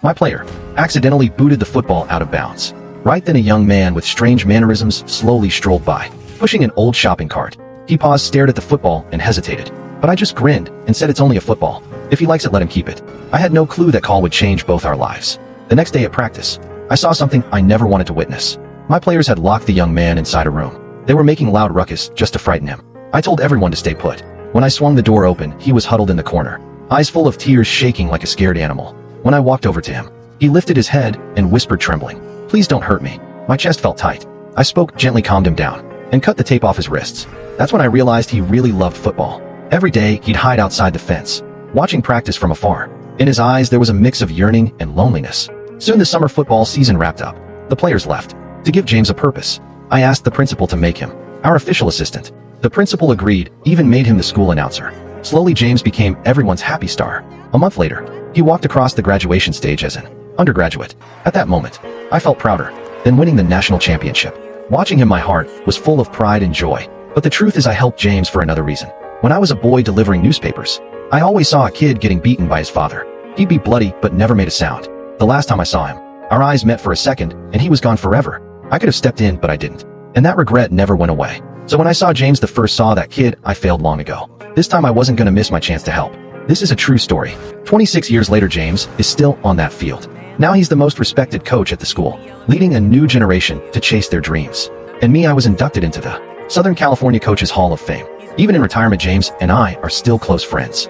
My player accidentally booted the football out of bounds. Right then a young man with strange mannerisms slowly strolled by, pushing an old shopping cart. He paused, stared at the football, and hesitated. But I just grinned and said it's only a football. If he likes it, let him keep it. I had no clue that call would change both our lives. The next day at practice, I saw something I never wanted to witness. My players had locked the young man inside a room. They were making loud ruckus just to frighten him. I told everyone to stay put. When I swung the door open, he was huddled in the corner, eyes full of tears, shaking like a scared animal. When I walked over to him, he lifted his head and whispered, trembling, "Please don't hurt me." My chest felt tight. I spoke, gently calmed him down, and cut the tape off his wrists. That's when I realized he really loved football. Every day, he'd hide outside the fence, watching practice from afar. In his eyes, there was a mix of yearning and loneliness. Soon the summer football season wrapped up. The players left. To give James a purpose, I asked the principal to make him our official assistant. The principal agreed, even made him the school announcer. Slowly, James became everyone's happy star. A month later, he walked across the graduation stage as an undergraduate. At that moment, I felt prouder than winning the national championship. Watching him, my heart was full of pride and joy. But the truth is, I helped James for another reason. When I was a boy delivering newspapers, I always saw a kid getting beaten by his father. He'd be bloody but never made a sound. The last time I saw him, our eyes met for a second, and he was gone forever. I could have stepped in, but I didn't. And that regret never went away. So when I saw James the first saw that kid, I failed long ago. This time I wasn't gonna miss my chance to help. This is a true story. 26 years later, James is still on that field. Now he's the most respected coach at the school, leading a new generation to chase their dreams. And me, I was inducted into the Southern California Coaches Hall of Fame. Even in retirement, James and I are still close friends.